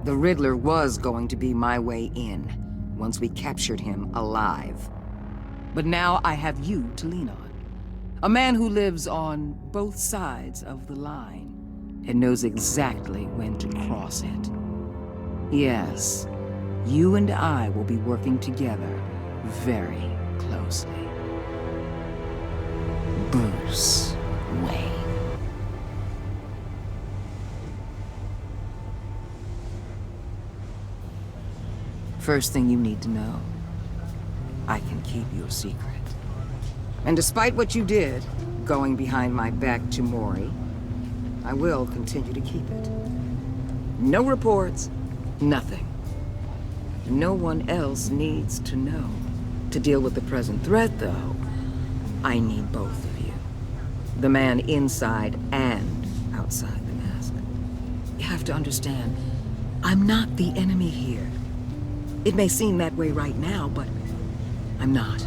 The Riddler was going to be my way in, once we captured him alive. But now I have you to lean on. A man who lives on both sides of the line, and knows exactly when to cross it. Yes, you and I will be working together very closely. Bruce Wayne. First thing you need to know, I can keep your secret. And despite what you did, going behind my back to Mori, I will continue to keep it. No reports, nothing. No one else needs to know. To deal with the present threat, though, I need both of you. The man inside and outside the mask. You have to understand, I'm not the enemy here. It may seem that way right now, but I'm not.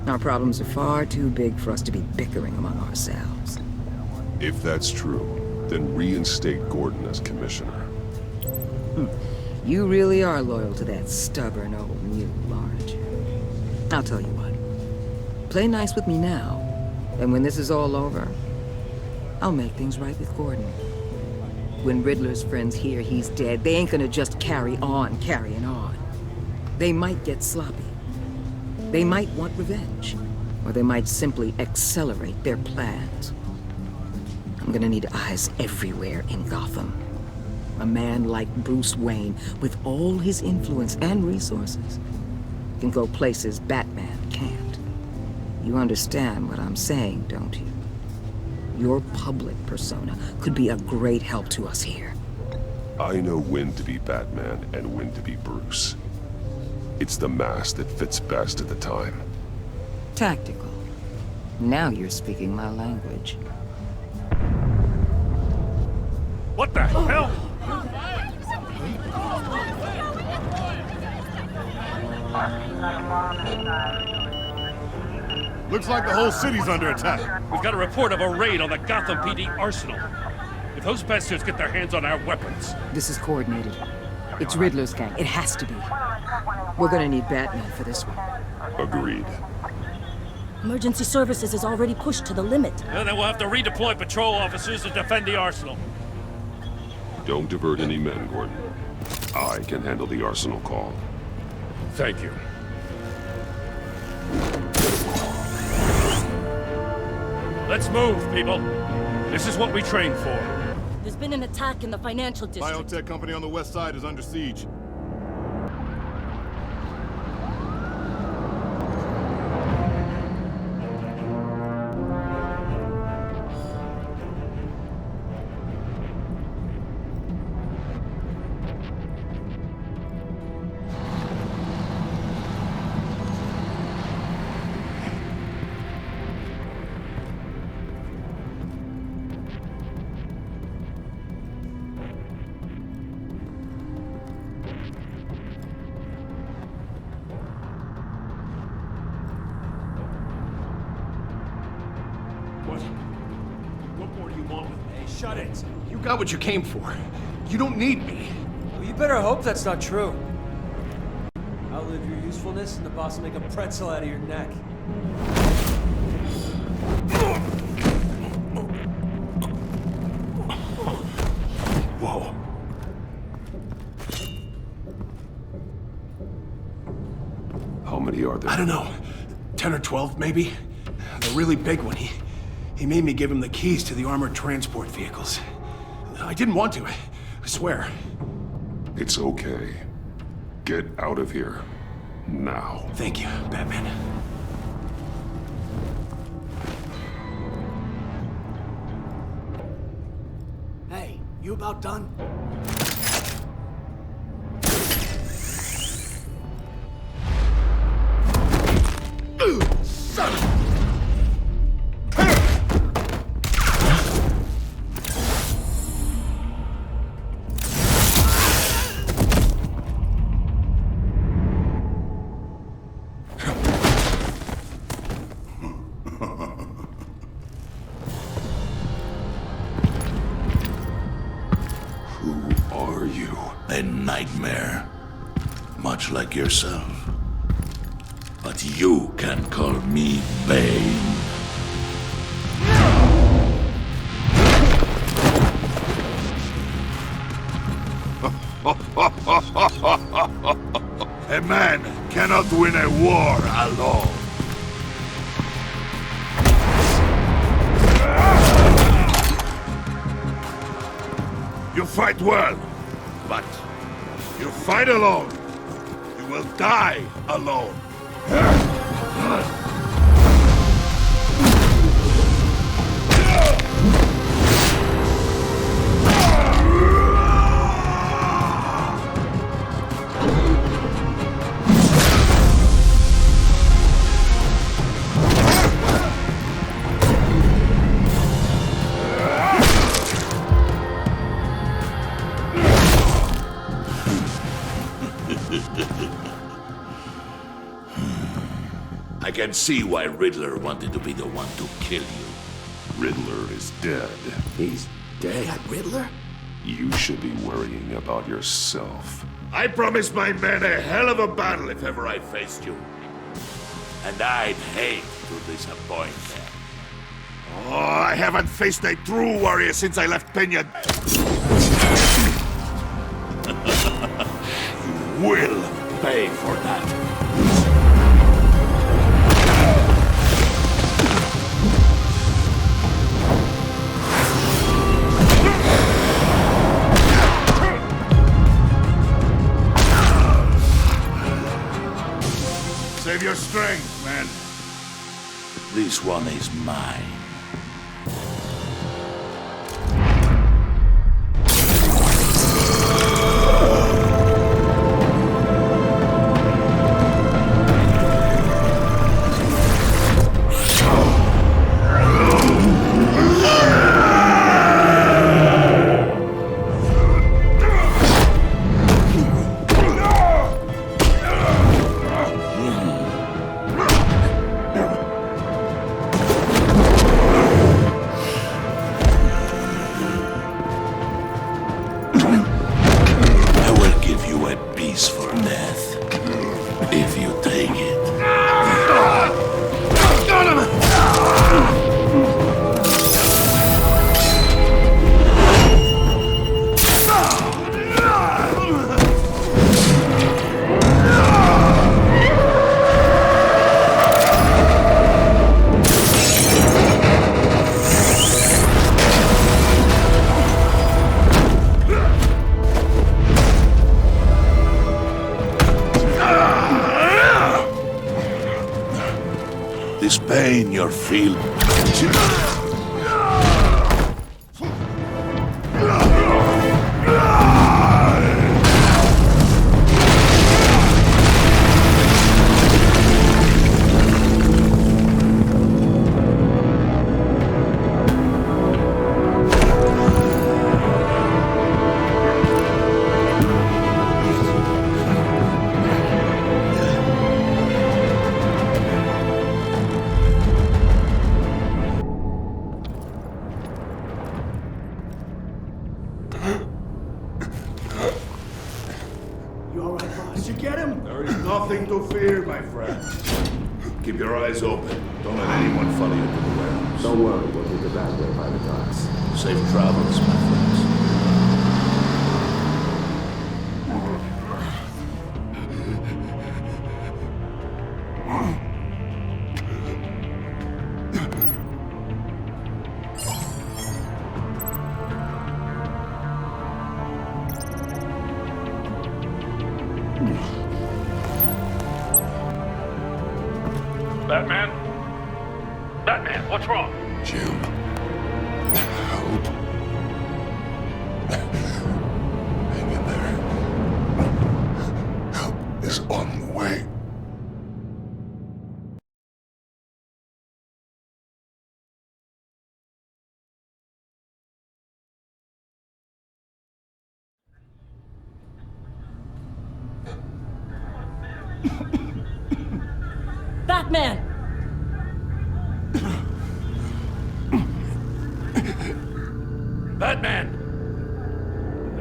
Our problems are far too big for us to be bickering among ourselves. If that's true, then reinstate Gordon as commissioner. You really are loyal to that stubborn old mule, aren't you? I'll tell you what. Play nice with me now, and when this is all over, I'll make things right with Gordon. When Riddler's friends hear he's dead, they ain't gonna just carry on carrying on. They might get sloppy. They might want revenge, or they might simply accelerate their plans. I'm gonna need eyes everywhere in Gotham. A man like Bruce Wayne, with all his influence and resources, can go places Batman can't. You understand what I'm saying, don't you? Your public persona could be a great help to us here. I know when to be Batman and when to be Bruce. It's the mask that fits best at the time. Tactical. Now you're speaking my language. What the hell? Looks like the whole city's under attack. We've got a report of a raid on the Gotham PD arsenal. If those bastards get their hands on our weapons... This is coordinated. It's Riddler's gang. It has to be. We're gonna need Batman for this one. Agreed. Emergency services is already pushed to the limit. Then we'll have to redeploy patrol officers to defend the arsenal. Don't divert any men, Gordon. I can handle the arsenal call. Thank you. Let's move, people. This is what we trained for. There's been an attack in the financial district. Biotech company on the west side is under siege. What more do you want with me? Hey, shut it. You got what you came for. You don't need me. Well, you better hope that's not true. Outlive your usefulness, and the boss will make a pretzel out of your neck. Whoa. How many are there? I don't know. 10 or 12, maybe? The really big one, he made me give him the keys to the armored transport vehicles. I didn't want to, I swear. It's okay. Get out of here. Now. Thank you, Batman. Hey, you about done? Son of a... Who are you? A nightmare. Much like yourself. But you can call me Bane. A man cannot win a war alone. You fight well, but you fight alone. You will die alone. I can see why Riddler wanted to be the one to kill you. Riddler is dead. He's dead. Riddler? You should be worrying about yourself. I promised my men a hell of a battle if ever I faced you. And I'd hate to disappoint them. Oh, I haven't faced a true warrior since I left Peña. You will pay for that. Save your strength, man. This one is mine. This pain you're feeling. You all right, boss? Did you get him? There is nothing to fear, my friend. Keep your eyes open. Don't let anyone follow you to the warehouse. Don't worry, we'll take the back way by the docks. Safe travels, my friends. Batman? Batman, what's wrong? Jim. Help. Hang in there. Help is on the way. Batman! Batman!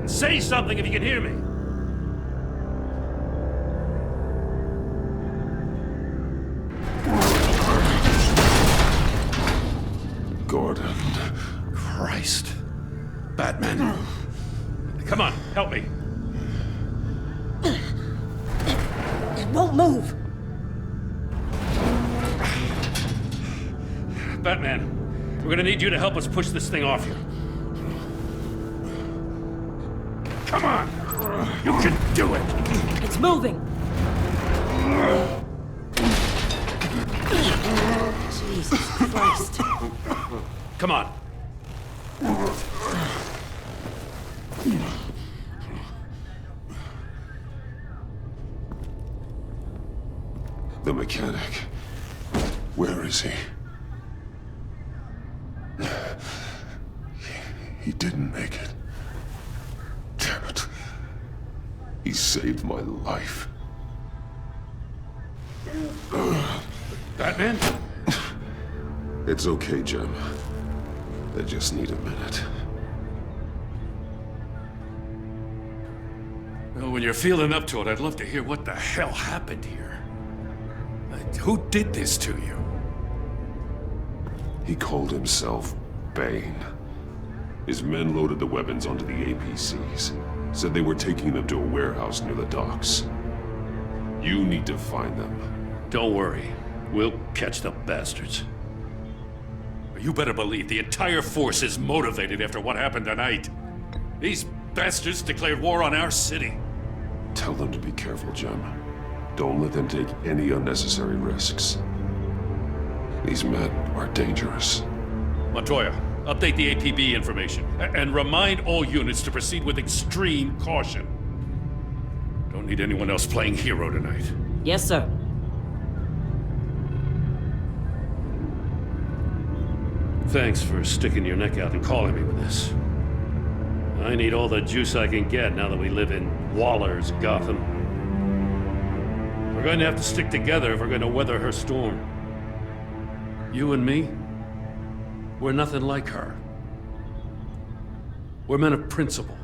Say something if you can hear me. Gordon. Christ. Batman. Come on, help me. It won't move. Batman, we're gonna need you to help us push this thing off you. Come on! You can do it! It's moving. Jesus Christ. Come on. The mechanic. Where is he? He didn't make it. Damn it. He saved my life. Batman? It's okay, Jim. I just need a minute. Well, when you're feeling up to it, I'd love to hear what the hell happened here. Who did this to you? He called himself Bane. His men loaded the weapons onto the APCs. Said they were taking them to a warehouse near the docks. You need to find them. Don't worry. We'll catch the bastards. You better believe the entire force is motivated after what happened tonight. These bastards declared war on our city. Tell them to be careful, Jim. Don't let them take any unnecessary risks. These men are dangerous. Montoya, update the APB information. And remind all units to proceed with extreme caution. Don't need anyone else playing hero tonight. Yes, sir. Thanks for sticking your neck out and calling me with this. I need all the juice I can get now that we live in Waller's Gotham. We're going to have to stick together if we're going to weather her storm. You and me, we're nothing like her. We're men of principle,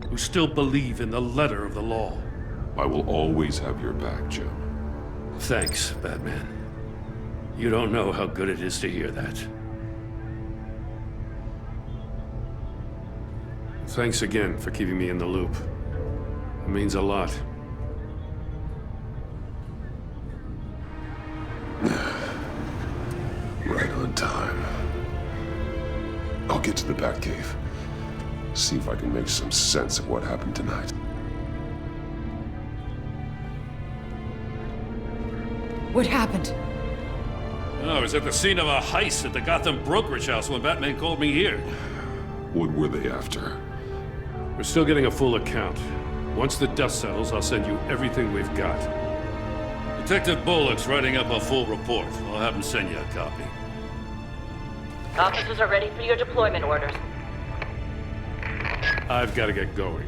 who still believe in the letter of the law. I will always have your back, Jim. Thanks, Batman. You don't know how good it is to hear that. Thanks again for keeping me in the loop. It means a lot. Right on time. I'll get to the Batcave. See if I can make some sense of what happened tonight. What happened? I was at the scene of a heist at the Gotham brokerage house when Batman called me here. What were they after? We're still getting a full account. Once the dust settles, I'll send you everything we've got. Detective Bullock's writing up a full report. I'll have him send you a copy. Officers are ready for your deployment orders. I've got to get going.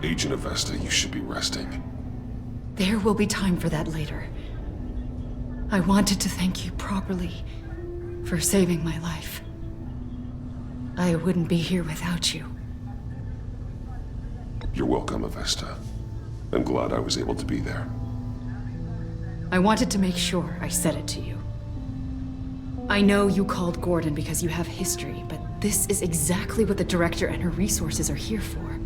Agent Avesta, you should be resting. There will be time for that later. I wanted to thank you properly for saving my life. I wouldn't be here without you. You're welcome, Avesta. I'm glad I was able to be there. I wanted to make sure I said it to you. I know you called Gordon because you have history, but this is exactly what the Director and her resources are here for.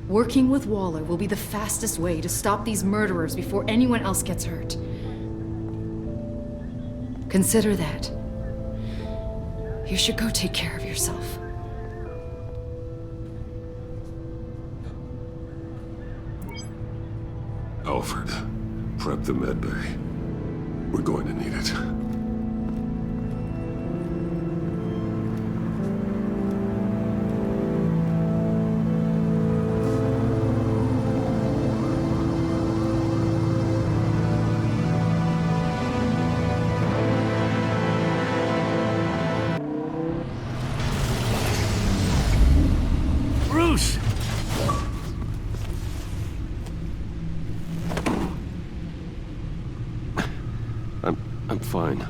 Working with Waller will be the fastest way to stop these murderers before anyone else gets hurt. Consider that. You should go take care of yourself. Alfred, prep the med bay. We're going to need it. Bruce! I'm fine.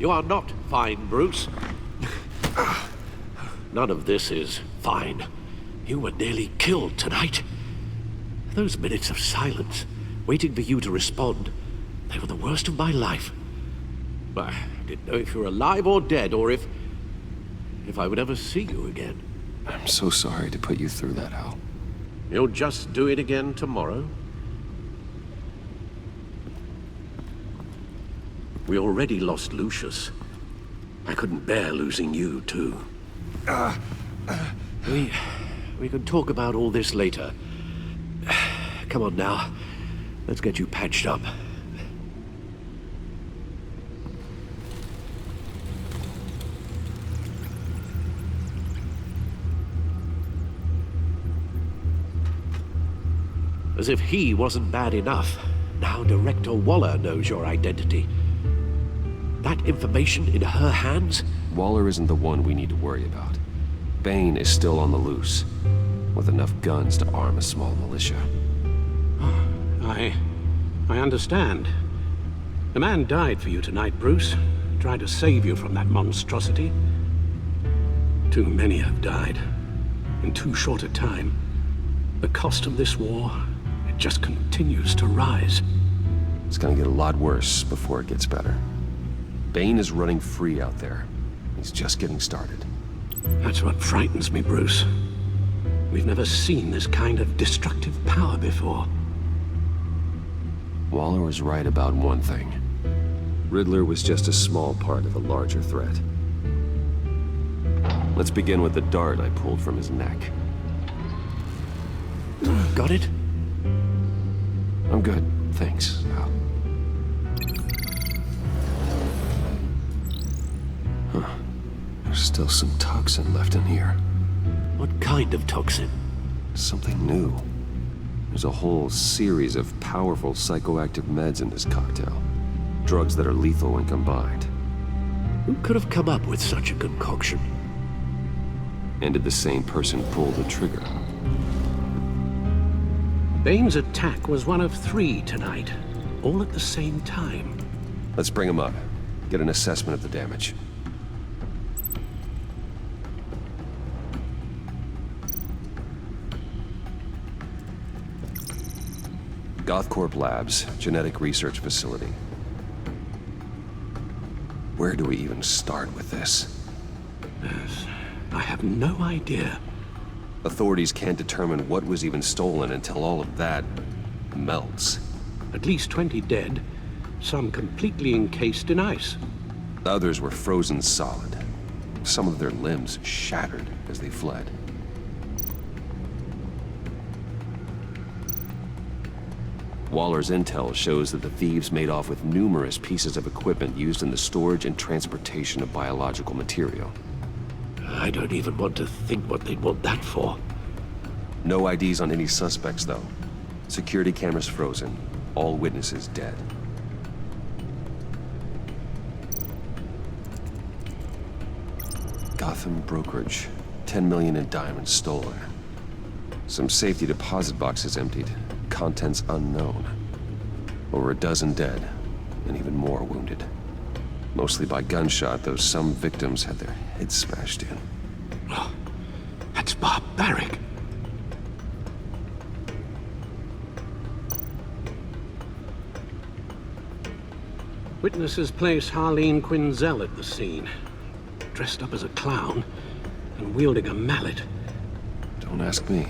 You are not fine, Bruce. None of this is fine. You were nearly killed tonight. Those minutes of silence, waiting for you to respond, they were the worst of my life. I didn't know if you were alive or dead, or if I would ever see you again. I'm so sorry to put you through that, Al. You'll just do it again tomorrow? We already lost Lucius. I couldn't bear losing you, too. We can talk about all this later. Come on now. Let's get you patched up. As if he wasn't bad enough, now Director Waller knows your identity. That information in her hands? Waller isn't the one we need to worry about. Bane is still on the loose, with enough guns to arm a small militia. I understand. The man died for you tonight, Bruce. Tried to save you from that monstrosity. Too many have died. In too short a time. The cost of this war, it just continues to rise. It's gonna get a lot worse before it gets better. Bane is running free out there. He's just getting started. That's what frightens me, Bruce. We've never seen this kind of destructive power before. Waller was right about one thing. Riddler was just a small part of a larger threat. Let's begin with the dart I pulled from his neck. Got it? I'm good, thanks, Al. Huh. There's still some toxin left in here. What kind of toxin? Something new. There's a whole series of powerful psychoactive meds in this cocktail. Drugs that are lethal when combined. Who could have come up with such a concoction? And did the same person pull the trigger? Bane's attack was one of 3 tonight, all at the same time. Let's bring him up. Get an assessment of the damage. Gothcorp Labs, genetic research facility. Where do we even start with this? Yes, I have no idea. Authorities can't determine what was even stolen until all of that melts. At least 20 dead, some completely encased in ice. Others were frozen solid. Some of their limbs shattered as they fled. Waller's intel shows that the thieves made off with numerous pieces of equipment used in the storage and transportation of biological material. I don't even want to think what they'd want that for. No IDs on any suspects, though. Security cameras frozen. All witnesses dead. Gotham brokerage. 10 million in diamonds stolen. Some safety deposit boxes emptied. Contents unknown. Over a dozen dead, and even more wounded. Mostly by gunshot, though some victims had their heads smashed in. Oh, that's barbaric. Witnesses place Harleen Quinzel at the scene. Dressed up as a clown and wielding a mallet. Don't ask me.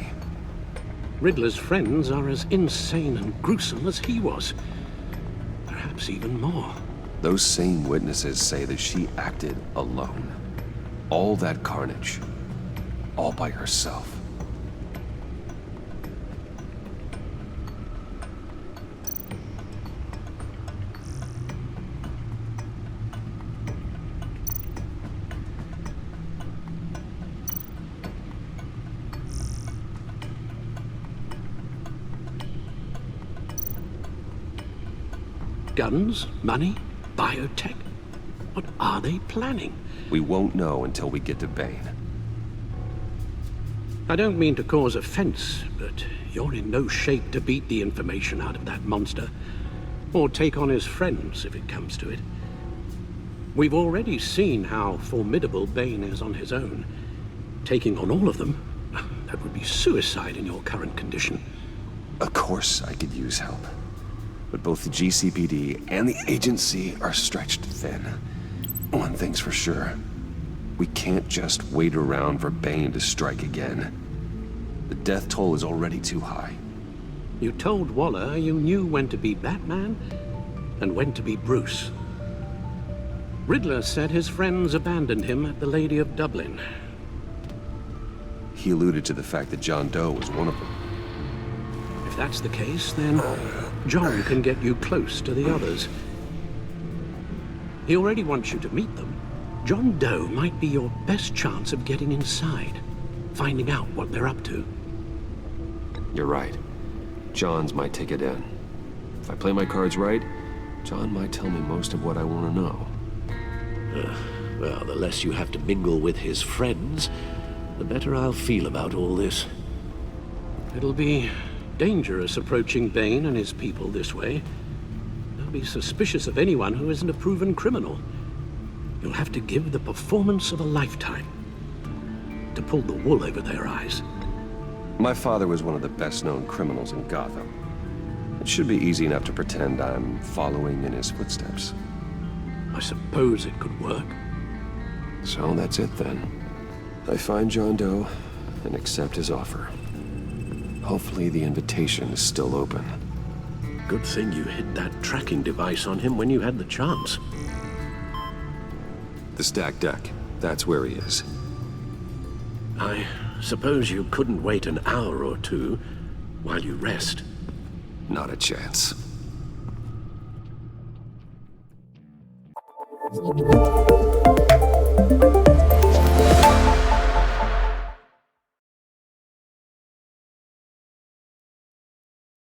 Riddler's friends are as insane and gruesome as he was. Perhaps even more. Those same witnesses say that she acted alone. All that carnage. All by herself. Guns, money, biotech. What are they planning? We won't know until we get to Bane. I don't mean to cause offense, but you're in no shape to beat the information out of that monster. Or take on his friends, if it comes to it. We've already seen how formidable Bane is on his own. Taking on all of them, that would be suicide in your current condition. Of course I could use help. But both the GCPD and the agency are stretched thin. One thing's for sure. We can't just wait around for Bane to strike again. The death toll is already too high. You told Waller you knew when to be Batman and when to be Bruce. Riddler said his friends abandoned him at the Lady of Dublin. He alluded to the fact that John Doe was one of them. If that's the case, then John can get you close to the others. He already wants you to meet them. John Doe might be your best chance of getting inside, finding out what they're up to. You're right. John's my ticket in. If I play my cards right, John might tell me most of what I want to know. Well, the less you have to mingle with his friends, the better I'll feel about all this. It'll be dangerous approaching Bane and his people this way. They'll be suspicious of anyone who isn't a proven criminal. You'll have to give the performance of a lifetime to pull the wool over their eyes. My father was one of the best-known criminals in Gotham. It should be easy enough to pretend I'm following in his footsteps. I suppose it could work. So that's it then. I find John Doe and accept his offer. Hopefully the invitation is still open. Good thing you hid that tracking device on him when you had the chance. The stacked deck. That's where he is. I suppose you couldn't wait an hour or two while you rest. Not a chance. You